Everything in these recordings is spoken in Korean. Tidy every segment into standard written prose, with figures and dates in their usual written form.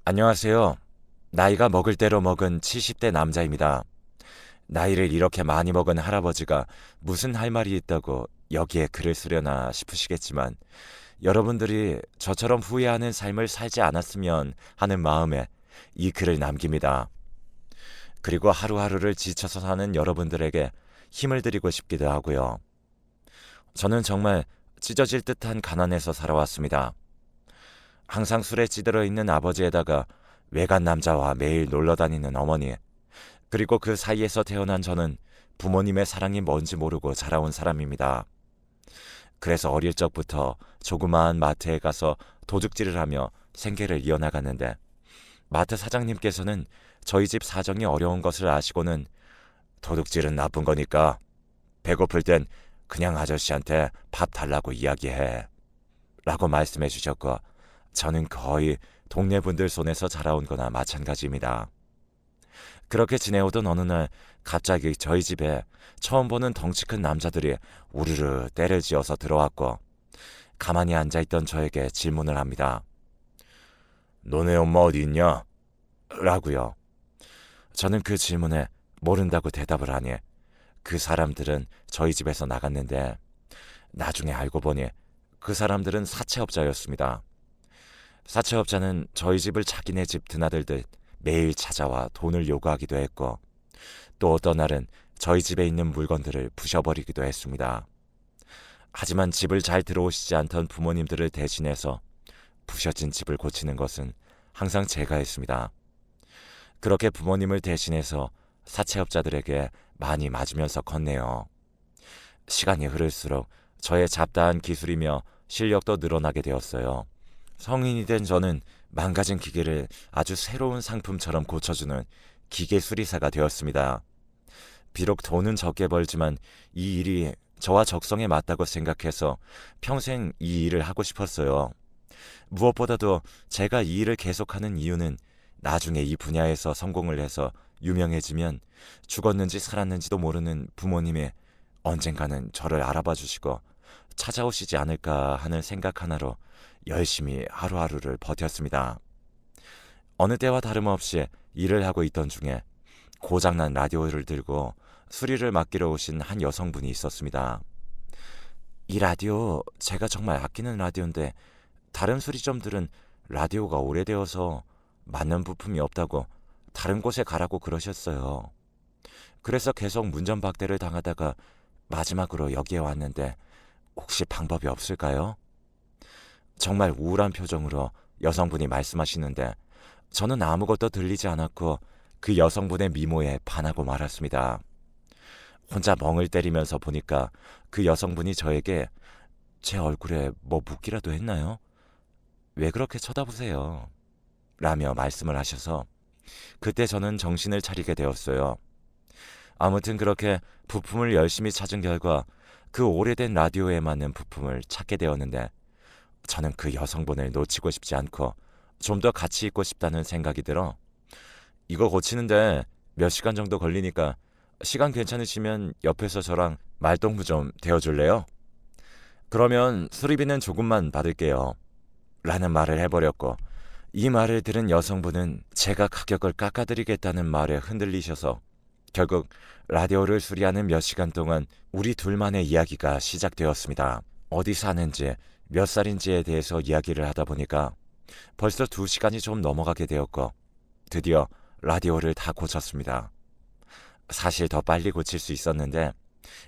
안녕하세요. 나이가 먹을 대로 먹은 70대 남자입니다. 나이를 이렇게 많이 먹은 할아버지가 무슨 할 말이 있다고 여기에 글을 쓰려나 싶으시겠지만 여러분들이 저처럼 후회하는 삶을 살지 않았으면 하는 마음에 이 글을 남깁니다. 그리고 하루하루를 지쳐서 사는 여러분들에게 힘을 드리고 싶기도 하고요. 저는 정말 찢어질 듯한 가난에서 살아왔습니다. 항상 술에 찌들어 있는 아버지에다가 외간 남자와 매일 놀러 다니는 어머니, 그리고 그 사이에서 태어난 저는 부모님의 사랑이 뭔지 모르고 자라온 사람입니다. 그래서 어릴 적부터 조그마한 마트에 가서 도둑질을 하며 생계를 이어나갔는데 마트 사장님께서는 저희 집 사정이 어려운 것을 아시고는 도둑질은 나쁜 거니까 배고플 땐 그냥 아저씨한테 밥 달라고 이야기해 라고 말씀해 주셨고 저는 거의 동네 분들 손에서 자라온 거나 마찬가지입니다. 그렇게 지내오던 어느 날 갑자기 저희 집에 처음 보는 덩치 큰 남자들이 우르르 때를 지어서 들어왔고 가만히 앉아있던 저에게 질문을 합니다. 너네 엄마 어디 있냐? 라고요. 저는 그 질문에 모른다고 대답을 하니 그 사람들은 저희 집에서 나갔는데 나중에 알고 보니 그 사람들은 사채업자였습니다. 사채업자는 저희 집을 자기네 집 드나들듯 매일 찾아와 돈을 요구하기도 했고 또 어떤 날은 저희 집에 있는 물건들을 부셔버리기도 했습니다. 하지만 집을 잘 들어오시지 않던 부모님들을 대신해서 부셔진 집을 고치는 것은 항상 제가 했습니다. 그렇게 부모님을 대신해서 사채업자들에게 많이 맞으면서 컸네요. 시간이 흐를수록 저의 잡다한 기술이며 실력도 늘어나게 되었어요. 성인이 된 저는 망가진 기계를 아주 새로운 상품처럼 고쳐주는 기계 수리사가 되었습니다. 비록 돈은 적게 벌지만 이 일이 저와 적성에 맞다고 생각해서 평생 이 일을 하고 싶었어요. 무엇보다도 제가 이 일을 계속하는 이유는 나중에 이 분야에서 성공을 해서 유명해지면 죽었는지 살았는지도 모르는 부모님이 언젠가는 저를 알아봐 주시고 찾아오시지 않을까 하는 생각 하나로 열심히 하루하루를 버텼습니다. 어느 때와 다름없이 일을 하고 있던 중에 고장난 라디오를 들고 수리를 맡기러 오신 한 여성분이 있었습니다. 이 라디오 제가 정말 아끼는 라디오인데 다른 수리점들은 라디오가 오래되어서 맞는 부품이 없다고 다른 곳에 가라고 그러셨어요. 그래서 계속 문전박대를 당하다가 마지막으로 여기에 왔는데 혹시 방법이 없을까요? 정말 우울한 표정으로 여성분이 말씀하시는데 저는 아무것도 들리지 않았고 그 여성분의 미모에 반하고 말았습니다. 혼자 멍을 때리면서 보니까 그 여성분이 저에게 제 얼굴에 뭐 묻기라도 했나요? 왜 그렇게 쳐다보세요? 라며 말씀을 하셔서 그때 저는 정신을 차리게 되었어요. 아무튼 그렇게 부품을 열심히 찾은 결과 그 오래된 라디오에 맞는 부품을 찾게 되었는데 저는 그 여성분을 놓치고 싶지 않고 좀 더 같이 있고 싶다는 생각이 들어 이거 고치는데 몇 시간 정도 걸리니까 시간 괜찮으시면 옆에서 저랑 말동무 좀 대어줄래요? 그러면 수리비는 조금만 받을게요. 라는 말을 해버렸고 이 말을 들은 여성분은 제가 가격을 깎아드리겠다는 말에 흔들리셔서 결국 라디오를 수리하는 몇 시간 동안 우리 둘만의 이야기가 시작되었습니다. 어디 사는지 몇 살인지에 대해서 이야기를 하다 보니까 벌써 2시간이 좀 넘어가게 되었고 드디어 라디오를 다 고쳤습니다. 사실 더 빨리 고칠 수 있었는데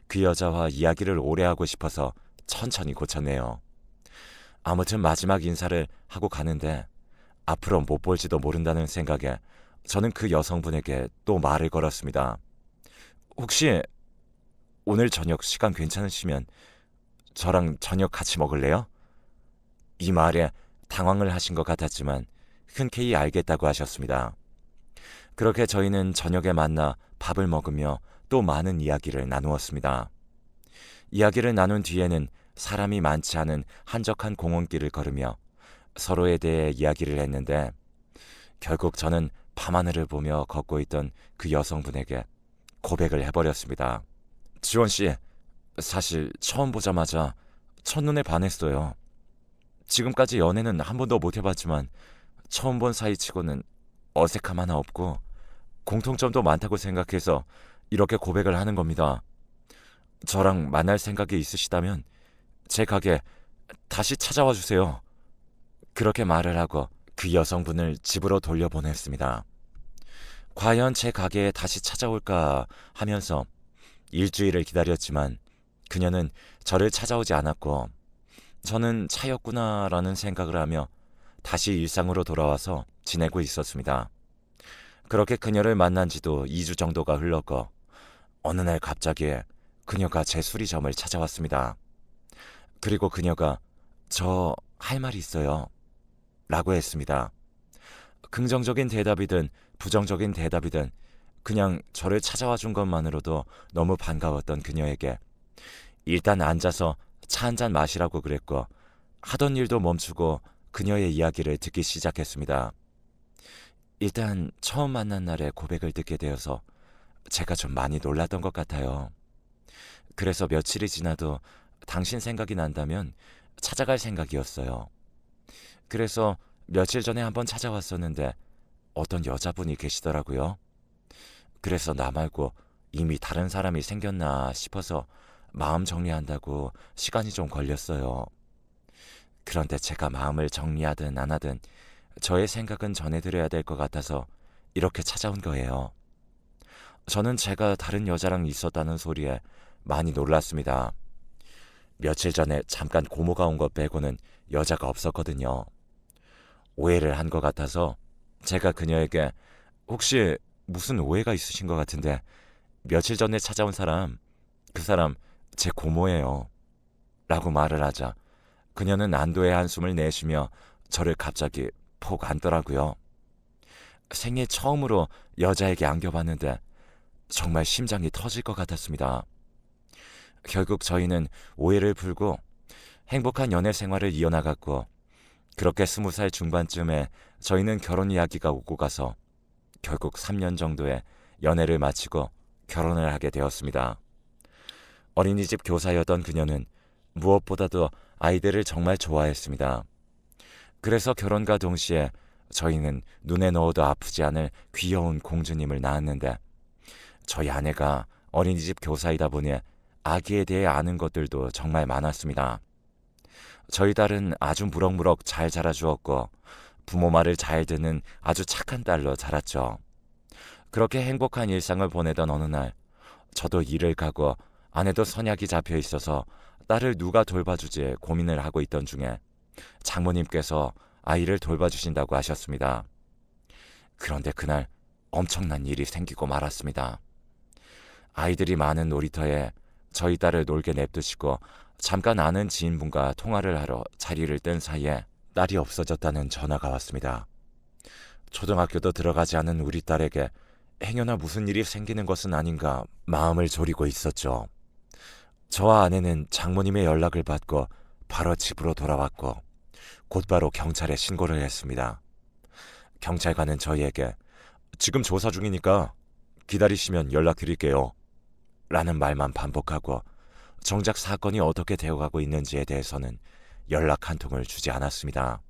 그 여자와 이야기를 오래 하고 싶어서 천천히 고쳤네요. 아무튼 마지막 인사를 하고 가는데 앞으로 못 볼지도 모른다는 생각에 저는 그 여성분에게 또 말을 걸었습니다. 혹시 오늘 저녁 시간 괜찮으시면 저랑 저녁 같이 먹을래요? 이 말에 당황을 하신 것 같았지만 흔쾌히 알겠다고 하셨습니다. 그렇게 저희는 저녁에 만나 밥을 먹으며 또 많은 이야기를 나누었습니다. 이야기를 나눈 뒤에는 사람이 많지 않은 한적한 공원길을 걸으며 서로에 대해 이야기를 했는데 결국 저는 밤하늘을 보며 걷고 있던 그 여성분에게 고백을 해버렸습니다. 지원 씨, 사실 처음 보자마자 첫눈에 반했어요. 지금까지 연애는 한 번도 못 해봤지만 처음 본 사이치고는 어색함 하나 없고 공통점도 많다고 생각해서 이렇게 고백을 하는 겁니다. 저랑 만날 생각이 있으시다면 제 가게 다시 찾아와 주세요. 그렇게 말을 하고 그 여성분을 집으로 돌려보냈습니다. 과연 제 가게에 다시 찾아올까 하면서 일주일을 기다렸지만 그녀는 저를 찾아오지 않았고 저는 차였구나라는 생각을 하며 다시 일상으로 돌아와서 지내고 있었습니다. 그렇게 그녀를 만난 지도 2주 정도가 흘렀고 어느 날 갑자기 그녀가 제 수리점을 찾아왔습니다. 그리고 그녀가 저 할 말이 있어요 라고 했습니다. 긍정적인 대답이든 부정적인 대답이든 그냥 저를 찾아와 준 것만으로도 너무 반가웠던 그녀에게 일단 앉아서 차 한 잔 마시라고 그랬고 하던 일도 멈추고 그녀의 이야기를 듣기 시작했습니다. 일단 처음 만난 날에 고백을 듣게 되어서 제가 좀 많이 놀랐던 것 같아요. 그래서 며칠이 지나도 당신 생각이 난다면 찾아갈 생각이었어요. 그래서 며칠 전에 한번 찾아왔었는데 어떤 여자분이 계시더라고요. 그래서 나 말고 이미 다른 사람이 생겼나 싶어서 마음 정리한다고 시간이 좀 걸렸어요. 그런데 제가 마음을 정리하든 안 하든 저의 생각은 전해드려야 될 것 같아서 이렇게 찾아온 거예요. 저는 제가 다른 여자랑 있었다는 소리에 많이 놀랐습니다. 며칠 전에 잠깐 고모가 온 것 빼고는 여자가 없었거든요. 오해를 한 것 같아서 제가 그녀에게 혹시 무슨 오해가 있으신 것 같은데 며칠 전에 찾아온 사람, 그 사람 제 고모예요 라고 말을 하자 그녀는 안도의 한숨을 내쉬며 저를 갑자기 폭 안더라고요. 생애 처음으로 여자에게 안겨봤는데 정말 심장이 터질 것 같았습니다. 결국 저희는 오해를 풀고 행복한 연애 생활을 이어나갔고 그렇게 20살 중반쯤에 저희는 결혼 이야기가 오고 가서 결국 3년 정도의 연애를 마치고 결혼을 하게 되었습니다. 어린이집 교사였던 그녀는 무엇보다도 아이들을 정말 좋아했습니다. 그래서 결혼과 동시에 저희는 눈에 넣어도 아프지 않을 귀여운 공주님을 낳았는데 저희 아내가 어린이집 교사이다 보니 아기에 대해 아는 것들도 정말 많았습니다. 저희 딸은 아주 무럭무럭 잘 자라주었고 부모 말을 잘 듣는 아주 착한 딸로 자랐죠. 그렇게 행복한 일상을 보내던 어느 날 저도 일을 가고 아내도 선약이 잡혀 있어서 딸을 누가 돌봐주지 고민을 하고 있던 중에 장모님께서 아이를 돌봐주신다고 하셨습니다. 그런데 그날 엄청난 일이 생기고 말았습니다. 아이들이 많은 놀이터에 저희 딸을 놀게 냅두시고 잠깐 아는 지인분과 통화를 하러 자리를 뜬 사이에 딸이 없어졌다는 전화가 왔습니다. 초등학교도 들어가지 않은 우리 딸에게 행여나 무슨 일이 생기는 것은 아닌가 마음을 졸이고 있었죠. 저와 아내는 장모님의 연락을 받고 바로 집으로 돌아왔고 곧바로 경찰에 신고를 했습니다. 경찰관은 저희에게 지금 조사 중이니까 기다리시면 연락드릴게요 라는 말만 반복하고 정작 사건이 어떻게 되어가고 있는지에 대해서는 연락 한 통을 주지 않았습니다.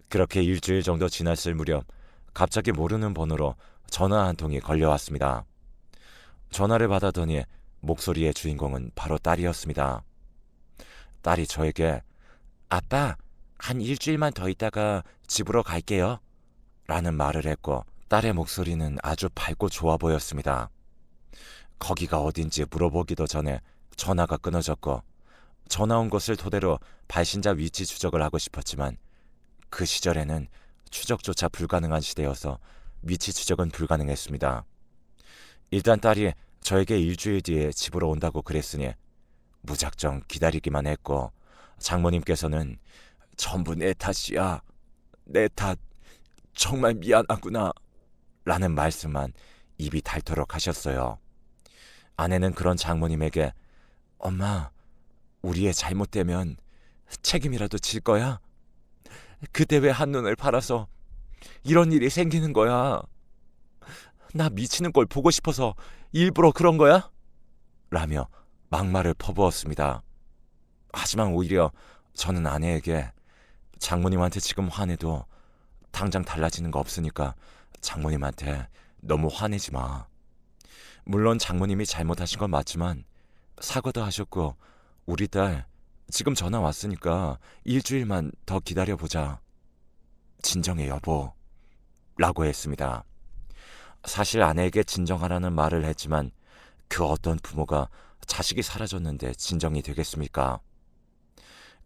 그렇게 일주일 정도 지났을 무렵 갑자기 모르는 번호로 전화 한 통이 걸려왔습니다. 전화를 받았더니 목소리의 주인공은 바로 딸이었습니다. 딸이 저에게 아빠, 한 일주일만 더 있다가 집으로 갈게요 라는 말을 했고 딸의 목소리는 아주 밝고 좋아 보였습니다. 거기가 어딘지 물어보기도 전에 전화가 끊어졌고 전화 온 것을 토대로 발신자 위치 추적을 하고 싶었지만 그 시절에는 추적조차 불가능한 시대여서 위치 추적은 불가능했습니다. 일단 딸이 저에게 일주일 뒤에 집으로 온다고 그랬으니 무작정 기다리기만 했고 장모님께서는 전부 내 탓이야. 내 탓. 정말 미안하구나. 라는 말씀만 입이 닳도록 하셨어요. 아내는 그런 장모님에게 엄마, 우리의 잘못되면 책임이라도 질 거야? 그때 왜 한눈을 팔아서 이런 일이 생기는 거야? 나 미치는 걸 보고 싶어서 일부러 그런 거야? 라며 막말을 퍼부었습니다. 하지만 오히려 저는 아내에게 장모님한테 지금 화내도 당장 달라지는 거 없으니까 장모님한테 너무 화내지 마. 물론 장모님이 잘못하신 건 맞지만 사과도 하셨고 우리 딸 지금 전화 왔으니까 일주일만 더 기다려보자. 진정해 여보. 라고 했습니다. 사실 아내에게 진정하라는 말을 했지만 그 어떤 부모가 자식이 사라졌는데 진정이 되겠습니까?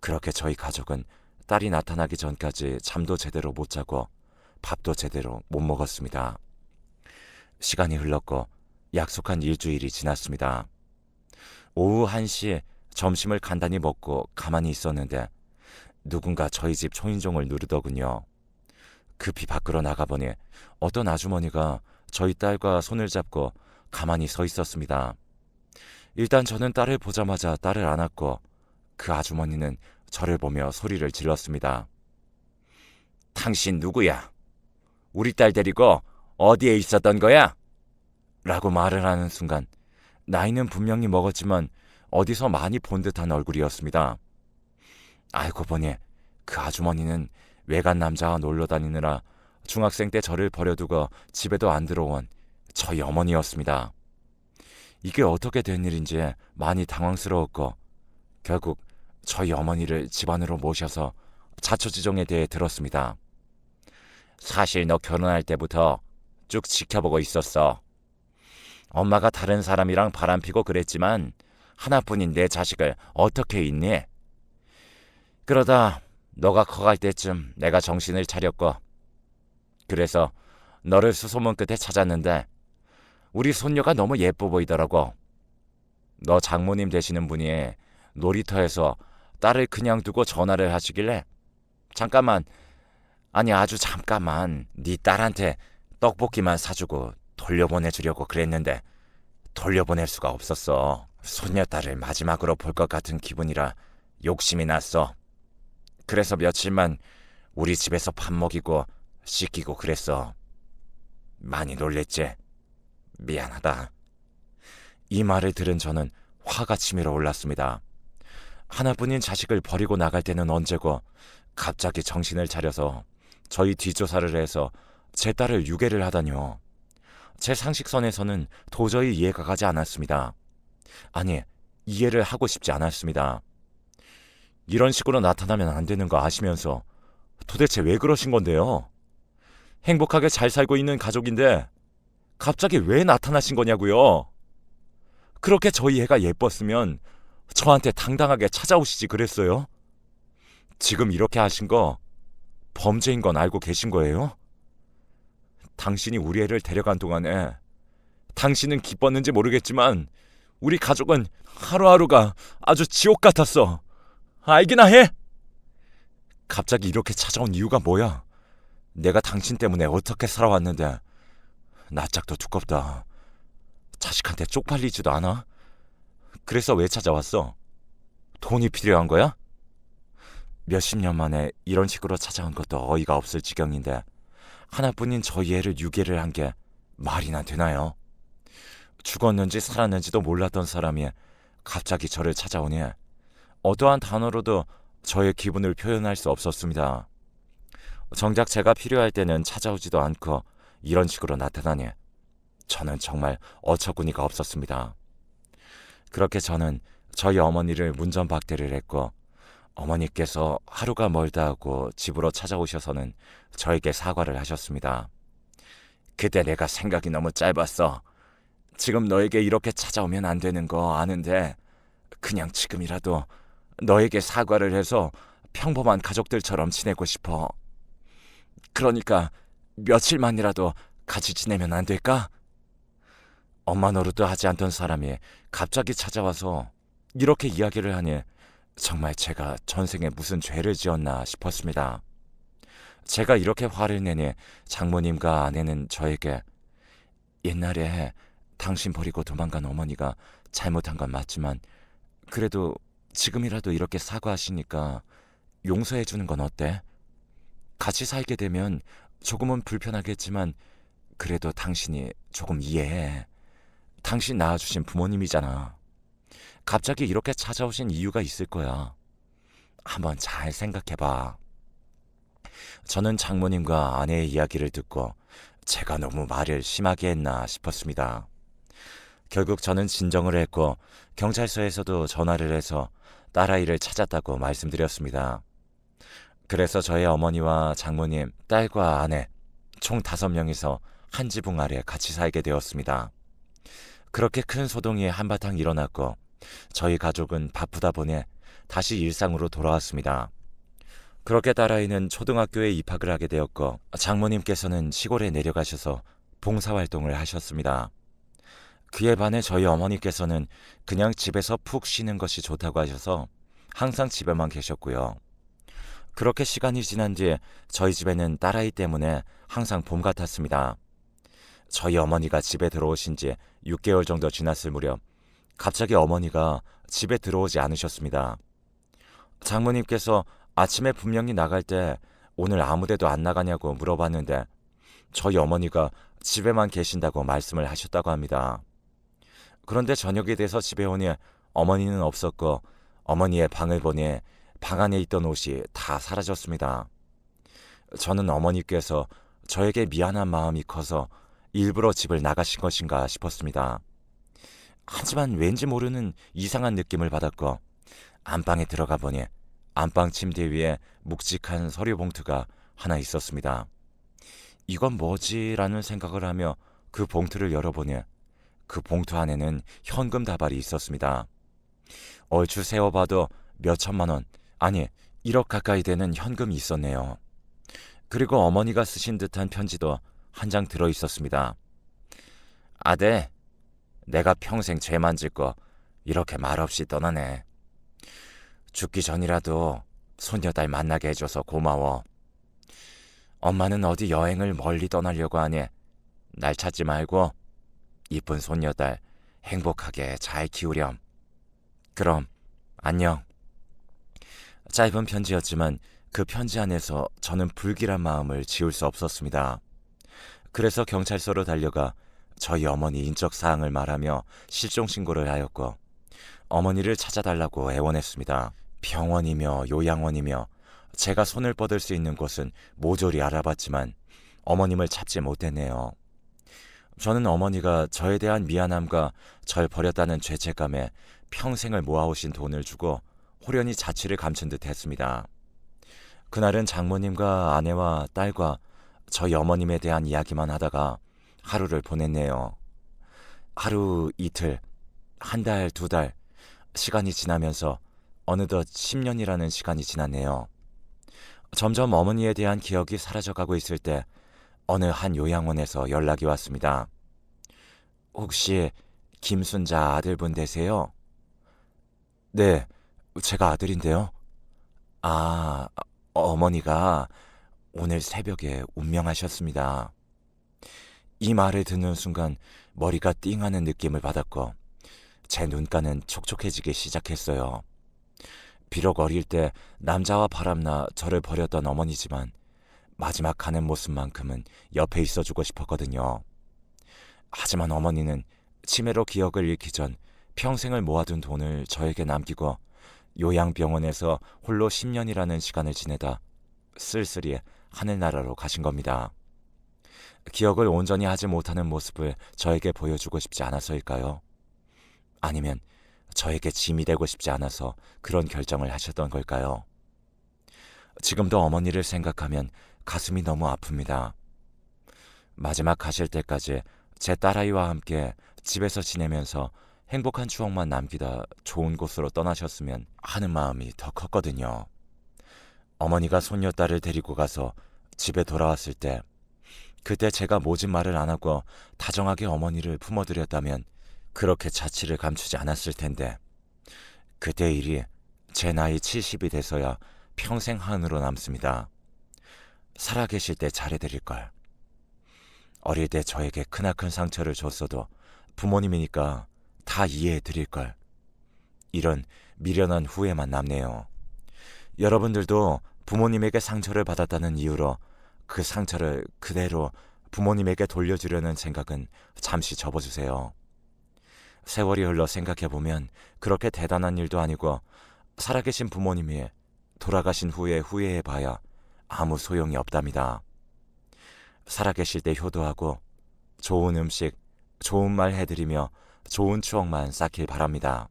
그렇게 저희 가족은 딸이 나타나기 전까지 잠도 제대로 못 자고 밥도 제대로 못 먹었습니다. 시간이 흘렀고 약속한 일주일이 지났습니다. 오후 1시에 점심을 간단히 먹고 가만히 있었는데 누군가 저희 집 초인종을 누르더군요. 급히 밖으로 나가보니 어떤 아주머니가 저희 딸과 손을 잡고 가만히 서 있었습니다. 일단 저는 딸을 보자마자 딸을 안았고 그 아주머니는 저를 보며 소리를 질렀습니다. 당신 누구야? 우리 딸 데리고 어디에 있었던 거야? 라고 말을 하는 순간 나이는 분명히 먹었지만 어디서 많이 본 듯한 얼굴이었습니다. 알고 보니 그 아주머니는 외간 남자와 놀러 다니느라 중학생 때 저를 버려두고 집에도 안 들어온 저희 어머니였습니다. 이게 어떻게 된 일인지 많이 당황스러웠고 결국 저희 어머니를 집 안으로 모셔서 자초지종에 대해 들었습니다. 사실 너 결혼할 때부터 쭉 지켜보고 있었어. 엄마가 다른 사람이랑 바람피고 그랬지만 하나뿐인 내 자식을 어떻게 잊니? 그러다 너가 커갈 때쯤 내가 정신을 차렸고 그래서 너를 수소문 끝에 찾았는데 우리 손녀가 너무 예뻐 보이더라고. 너 장모님 되시는 분이 놀이터에서 딸을 그냥 두고 전화를 하시길래 잠깐만, 아니 아주 잠깐만 네 딸한테 떡볶이만 사주고 돌려보내주려고 그랬는데 돌려보낼 수가 없었어. 손녀딸을 마지막으로 볼 것 같은 기분이라 욕심이 났어. 그래서 며칠만 우리 집에서 밥 먹이고 씻기고 그랬어. 많이 놀랬지? 미안하다. 이 말을 들은 저는 화가 치밀어 올랐습니다. 하나뿐인 자식을 버리고 나갈 때는 언제고 갑자기 정신을 차려서 저희 뒷조사를 해서 제 딸을 유괴를 하다니요. 제 상식선에서는 도저히 이해가 가지 않았습니다. 아니, 이해를 하고 싶지 않았습니다. 이런 식으로 나타나면 안 되는 거 아시면서 도대체 왜 그러신 건데요? 행복하게 잘 살고 있는 가족인데 갑자기 왜 나타나신 거냐고요? 그렇게 저희 애가 예뻤으면 저한테 당당하게 찾아오시지 그랬어요? 지금 이렇게 하신 거 범죄인 건 알고 계신 거예요? 당신이 우리 애를 데려간 동안에 당신은 기뻤는지 모르겠지만 우리 가족은 하루하루가 아주 지옥 같았어. 알기나 해? 갑자기 이렇게 찾아온 이유가 뭐야? 내가 당신 때문에 어떻게 살아왔는데 낯짝도 두껍다. 자식한테 쪽팔리지도 않아? 그래서 왜 찾아왔어? 돈이 필요한 거야? 몇십 년 만에 이런 식으로 찾아온 것도 어이가 없을 지경인데 하나뿐인 저희 애를 유괴를 한 게 말이나 되나요? 죽었는지 살았는지도 몰랐던 사람이 갑자기 저를 찾아오니 어떠한 단어로도 저의 기분을 표현할 수 없었습니다. 정작 제가 필요할 때는 찾아오지도 않고 이런 식으로 나타나니 저는 정말 어처구니가 없었습니다. 그렇게 저는 저희 어머니를 문전박대를 했고 어머니께서 하루가 멀다 하고 집으로 찾아오셔서는 저에게 사과를 하셨습니다. 그때 내가 생각이 너무 짧았어. 지금 너에게 이렇게 찾아오면 안 되는 거 아는데 그냥 지금이라도 너에게 사과를 해서 평범한 가족들처럼 지내고 싶어. 그러니까 며칠만이라도 같이 지내면 안 될까? 엄마 노릇도 하지 않던 사람이 갑자기 찾아와서 이렇게 이야기를 하니 정말 제가 전생에 무슨 죄를 지었나 싶었습니다. 제가 이렇게 화를 내니 장모님과 아내는 저에게 옛날에 당신 버리고 도망간 어머니가 잘못한 건 맞지만 그래도 지금이라도 이렇게 사과하시니까 용서해 주는 건 어때? 같이 살게 되면 조금은 불편하겠지만 그래도 당신이 조금 이해해. 당신 낳아주신 부모님이잖아. 갑자기 이렇게 찾아오신 이유가 있을 거야. 한번 잘 생각해봐. 저는 장모님과 아내의 이야기를 듣고 제가 너무 말을 심하게 했나 싶었습니다. 결국 저는 진정을 했고 경찰서에서도 전화를 해서 딸아이를 찾았다고 말씀드렸습니다. 그래서 저의 어머니와 장모님, 딸과 아내 총 5명이서 한 지붕 아래 같이 살게 되었습니다. 그렇게 큰 소동이 한바탕 일어났고 저희 가족은 바쁘다 보니 다시 일상으로 돌아왔습니다. 그렇게 딸아이는 초등학교에 입학을 하게 되었고 장모님께서는 시골에 내려가셔서 봉사활동을 하셨습니다. 그에 반해 저희 어머니께서는 그냥 집에서 푹 쉬는 것이 좋다고 하셔서 항상 집에만 계셨고요. 그렇게 시간이 지난 뒤에 저희 집에는 딸아이 때문에 항상 봄 같았습니다. 저희 어머니가 집에 들어오신 지 6개월 정도 지났을 무렵 갑자기 어머니가 집에 들어오지 않으셨습니다. 장모님께서 아침에 분명히 나갈 때 오늘 아무데도 안 나가냐고 물어봤는데 저희 어머니가 집에만 계신다고 말씀을 하셨다고 합니다. 그런데 저녁이 돼서 집에 오니 어머니는 없었고 어머니의 방을 보니 방 안에 있던 옷이 다 사라졌습니다. 저는 어머니께서 저에게 미안한 마음이 커서 일부러 집을 나가신 것인가 싶었습니다. 하지만 왠지 모르는 이상한 느낌을 받았고 안방에 들어가 보니 안방 침대 위에 묵직한 서류 봉투가 하나 있었습니다. 이건 뭐지라는 생각을 하며 그 봉투를 열어보니 그 봉투 안에는 현금 다발이 있었습니다. 얼추 세어봐도 몇 천만 원, 아니 1억 가까이 되는 현금이 있었네요. 그리고 어머니가 쓰신 듯한 편지도 한 장 들어있었습니다. 아들, 내가 평생 죄만 짓고 이렇게 말없이 떠나네. 죽기 전이라도 손녀딸 만나게 해줘서 고마워. 엄마는 어디 여행을 멀리 떠나려고 하니 날 찾지 말고 이쁜 손녀딸 행복하게 잘 키우렴. 그럼 안녕. 짧은 편지였지만 그 편지 안에서 저는 불길한 마음을 지울 수 없었습니다. 그래서 경찰서로 달려가 저희 어머니 인적 사항을 말하며 실종 신고를 하였고 어머니를 찾아달라고 애원했습니다. 병원이며 요양원이며 제가 손을 뻗을 수 있는 곳은 모조리 알아봤지만 어머님을 찾지 못했네요. 저는 어머니가 저에 대한 미안함과 절 버렸다는 죄책감에 평생을 모아오신 돈을 주고 호련히 자취를 감춘 듯 했습니다. 그날은 장모님과 아내와 딸과 저희 어머님에 대한 이야기만 하다가 하루를 보냈네요. 하루, 이틀, 한 달, 2달, 시간이 지나면서 어느덧 10년이라는 시간이 지났네요. 점점 어머니에 대한 기억이 사라져가고 있을 때 어느 한 요양원에서 연락이 왔습니다. 혹시 김순자 아들분 되세요? 네, 제가 아들인데요. 아, 어머니가 오늘 새벽에 운명하셨습니다. 이 말을 듣는 순간 머리가 띵하는 느낌을 받았고 제 눈가는 촉촉해지기 시작했어요. 비록 어릴 때 남자와 바람나 저를 버렸던 어머니지만 마지막 가는 모습만큼은 옆에 있어주고 싶었거든요. 하지만 어머니는 치매로 기억을 잃기 전 평생을 모아둔 돈을 저에게 남기고 요양병원에서 홀로 10년이라는 시간을 지내다 쓸쓸히 하늘나라로 가신 겁니다. 기억을 온전히 하지 못하는 모습을 저에게 보여주고 싶지 않아서일까요? 아니면 저에게 짐이 되고 싶지 않아서 그런 결정을 하셨던 걸까요? 지금도 어머니를 생각하면 가슴이 너무 아픕니다. 마지막 가실 때까지 제 딸아이와 함께 집에서 지내면서 행복한 추억만 남기다 좋은 곳으로 떠나셨으면 하는 마음이 더 컸거든요. 어머니가 손녀딸을 데리고 가서 집에 돌아왔을 때 그때 제가 모진 말을 안 하고 다정하게 어머니를 품어드렸다면 그렇게 자취를 감추지 않았을 텐데 그때 일이 제 나이 70이 돼서야 평생 한으로 남습니다. 살아계실 때 잘해드릴걸. 어릴 때 저에게 크나큰 상처를 줬어도 부모님이니까 다 이해해드릴걸. 이런 미련한 후회만 남네요. 여러분들도 부모님에게 상처를 받았다는 이유로 그 상처를 그대로 부모님에게 돌려주려는 생각은 잠시 접어주세요. 세월이 흘러 생각해보면 그렇게 대단한 일도 아니고 살아계신 부모님이 돌아가신 후에 후회해봐야 아무 소용이 없답니다. 살아계실 때 효도하고 좋은 음식, 좋은 말 해드리며 좋은 추억만 쌓길 바랍니다.